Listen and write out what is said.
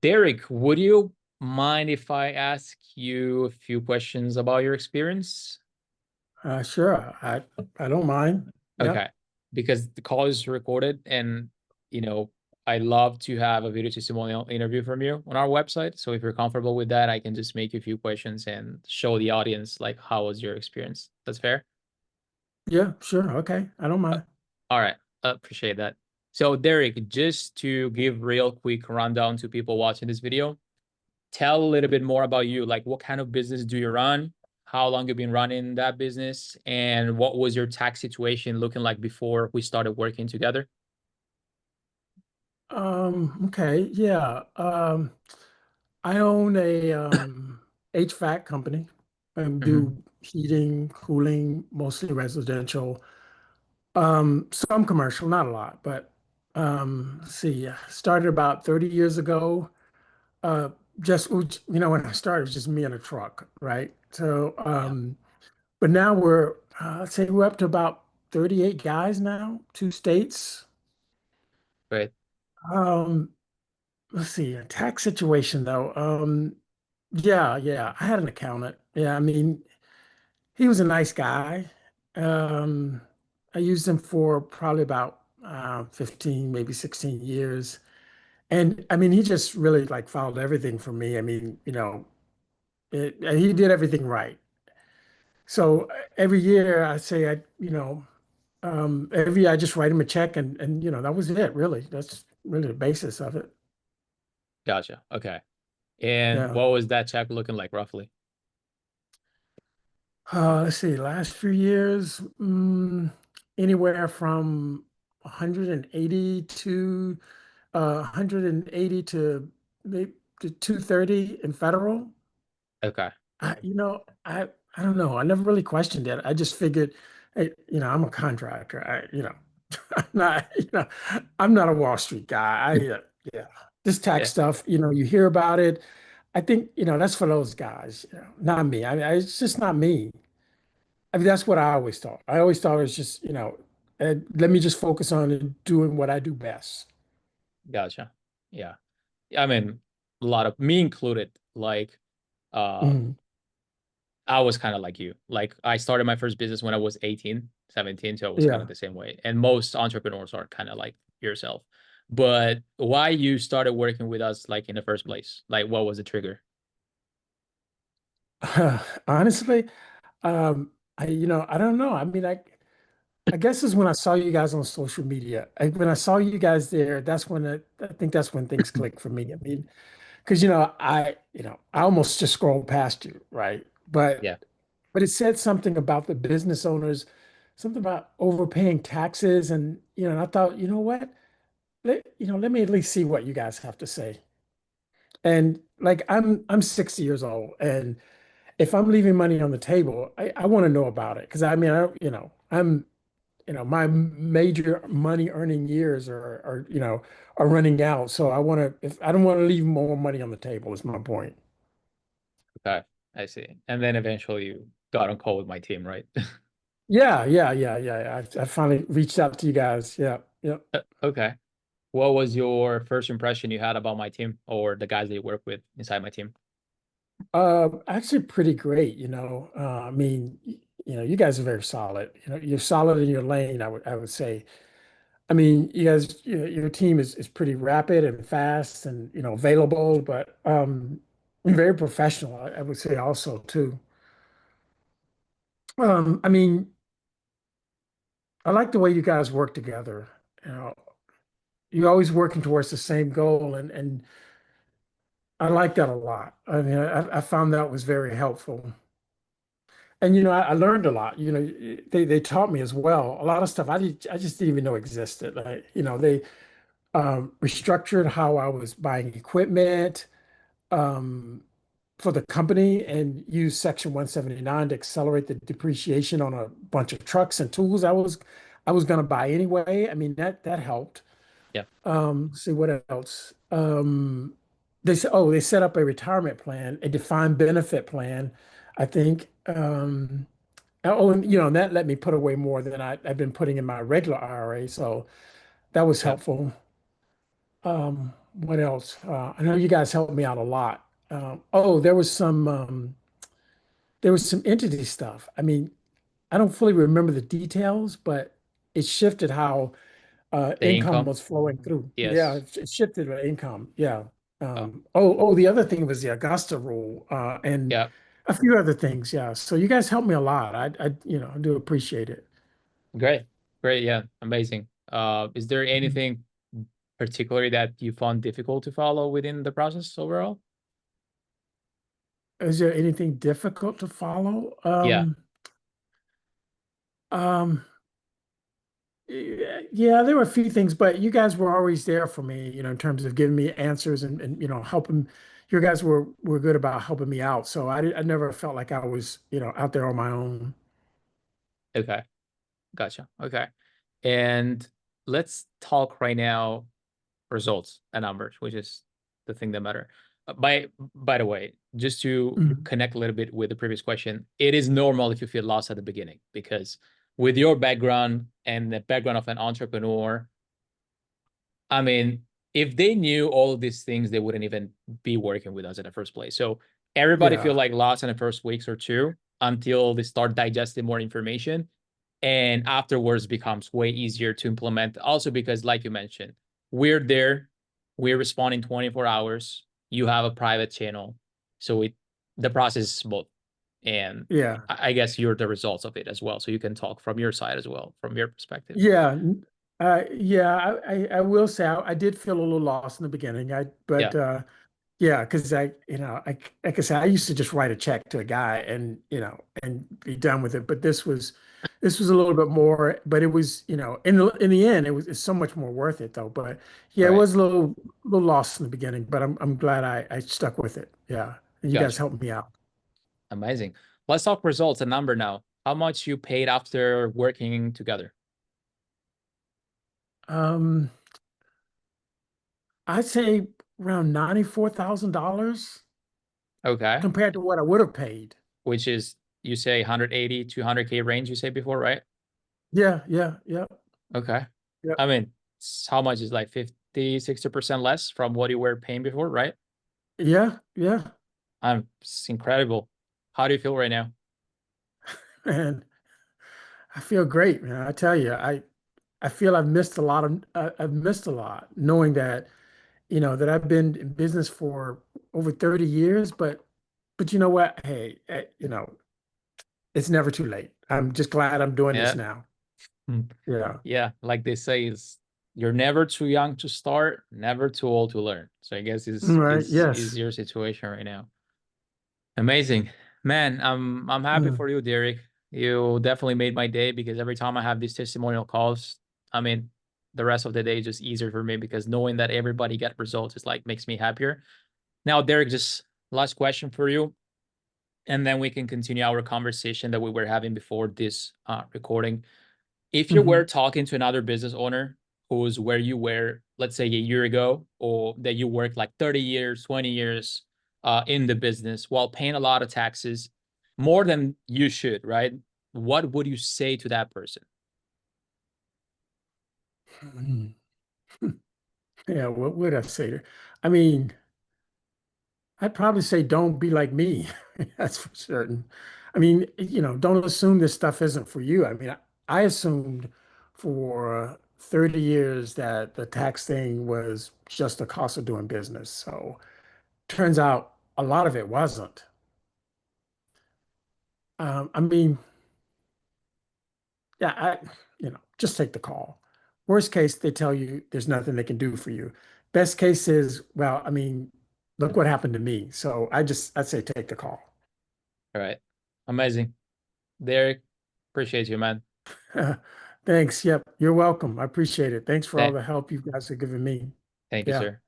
Derek, would you mind if I ask you a few questions about your experience? Sure. I don't mind. Okay, Yep. because the call is recorded and you know, I love to have a video testimonial interview from you on our website. So if you're comfortable with that, I can just make you a few questions and show the audience like how was your experience. That's fair? Yeah, sure. Okay. I don't Uh, mind. All right, appreciate that. So Derek, just to give real quick rundown to people watching this video, tell a little bit more about you. Like, what kind of business do you run? How long you've been running that business? And what was your tax situation looking like before we started working together? Okay. Yeah. I own a HVAC company and Hmm. do heating, cooling, mostly residential. Some commercial, not a lot, but let's see. Started about 30 years ago. Uh, just when I started, it was just me and a truck, right? So Yeah, but now we're, let's say we're up to about 38 guys now, two states. great. Um, let's see, a tax situation though. Yeah, I had an accountant. Yeah, I mean, he was a nice guy. Um, I used him for probably about 15, maybe 16 years. And I mean, he just really like followed everything for me. I mean, he did everything right. So every year I say every year I just write him a check and that was it, really. That's really the basis of it. Gotcha. Okay. And Yeah. what was that check looking like roughly? Let's see, last few years, anywhere from 180 to 180 to maybe to 230 in federal. Okay. I, you know, I don't know. I never really questioned it. I just figured, hey, I'm a contractor. I'm not, I'm not a Wall Street guy. Yeah, this tax Yeah, stuff, you hear about it. I think, that's for those guys, not me. It's just not me. I mean, that's what I always thought. I always thought it was just, let me just focus on doing what I do best. gotcha. Yeah. I mean, a lot of me included, like, um, Mhm. I was kind of like you. Like, I started my first business when I was 18, 17, so it was kind of Yeah. the same way. And most entrepreneurs are kind of like yourself. But why you started working with us, like, in the first place? Like, what was the trigger? Honestly, I don't know. I mean, I guess is when I saw you guys on social media. When I saw you guys there, that's when I think that's when things clicked for me. I mean, because I almost just scrolled past you, right? But Yeah, but it said something about the business owners, something about overpaying taxes, and and I thought, you know what? Let me at least see what you guys have to say. And like I'm 60 years old, and if I'm leaving money on the table, I want to know about it because I mean, my major money earning years are running out. So if I don't want to leave more money on the table, is my point. okay, I see. And then eventually you got on call with my team, right? Yeah. I finally reached out to you guys. Yeah, yeah. Okay. What was your first impression you had about my team or the guys that you work with inside my team? Actually pretty great, I mean, you guys are very solid. You're solid in your lane, I would say. I mean, you guys, your team is pretty rapid and fast and, available, but very professional, I would say also too. I mean, I like the way you guys work together. You know, you're always working towards the same goal, and I like that a lot. I mean, I found that was very helpful. And I learned a lot. They taught me as well a lot of stuff I just didn't even know existed. Like, they restructured how I was buying equipment um, for the company and used Section 179 to accelerate the depreciation on a bunch of trucks and tools I was going to buy anyway. I mean, that helped. Yeah. See what else. They set up a retirement plan, a defined benefit plan, I think. Oh, and that let me put away more than I've been putting in my regular IRA, so that was Yeah. helpful. What else? I know you guys helped me out a lot. Oh, there was some entity stuff. I mean, I don't fully remember the details, but it shifted how The income income? was flowing through. Yeah, Yes. it shifted the income. Yeah. Oh, The other thing was the Augusta Rule, and yeah. a few other things. Yeah. So you guys helped me a lot. I do appreciate it. Great. Great. Yeah. Amazing. Is there Mhm. anything particularly that you found difficult to follow within the process overall? Is there anything difficult to follow? Yeah. Um, yeah, there were a few things, but you guys were always there for me, in terms of giving me answers and helping. You guys were good about helping me out. So I never felt like I was, out there on my own. Okay. Gotcha. Okay. And let's talk right now results and numbers, which is the thing that matter. By the way, just to Mhm. connect a little bit with the previous question, it is normal if you feel lost at the beginning because with your background and the background of an entrepreneur, I mean, if they knew all of these things, they wouldn't even be working with us in the first place. So everybody feel Yeah, like lost in the first weeks or two until they start digesting more information, and afterwards becomes way easier to implement. Also because, like you mentioned, we're there, we're responding 24 hours. You have a private channel, so the process is smooth, and yeah, I guess you're the results of it as well. So you can talk from your side as well, from your perspective. yeah, yeah. I will say I did feel a little lost in the beginning. Yeah. But yeah, because like I said, I used to just write a check to a guy and and be done with it. But this was a little bit more. But it was in the end it's so much more worth it though. But yeah, it Right. was a little lost in the beginning. But I'm glad I stuck with it. Yeah, and you guys Gotcha. helped me out. Amazing. Let's talk results and number now. How much you paid after working together? Um, I'd say around $94,000 Okay. compared to what I would have paid. Which is, you say 180, 200K range, you say before, right? Yeah, yeah, yeah, Okay. yeah, I mean, how much is like 50, 60% less from what you were paying before, right? yeah, yeah. It's incredible. How do you feel right now? And I feel great, man. I tell you, I feel I've missed a lot knowing that, that I've been in business for over 30 years, but you know what? Hey, it's never too late. I'm just glad I'm doing this Yeah. now. Mm. Yeah. Yeah. Like they say, is you're never too young to start, never too old to learn. So I guess All is right. is is Yes. your situation right now. Amazing. Man, I'm happy Mm. for you, Derek. You definitely made my day because every time I have these testimonial calls, I mean, the rest of the day is just easier for me because knowing that everybody get results is like makes me happier. Now, Derek, just last question for you, and then we can continue our conversation that we were having before this recording. If you were Hmm. talking to another business owner who's where you were, let's say a year ago, or that you worked like 30 years, 20 years in the business while paying a lot of taxes, more than you should, right? What would you say to that person? Yeah. What would I say? I mean, I'd probably say don't be like me. That's for certain. I mean, don't assume this stuff isn't for you. I mean, I assumed for 30 years that the tax thing was just the cost of doing business. So turns out a lot of it wasn't. I mean, yeah, just take the call. Worst case, they tell you there's nothing they can do for you. Best case is, well, I mean, look what happened to me. So I'd say take the call. All right. Amazing. Derek, appreciate you, man. Thanks. Yep. You're welcome. I appreciate it. Thanks for all Th- the help you guys have given me. Thank you, Yeah. sir.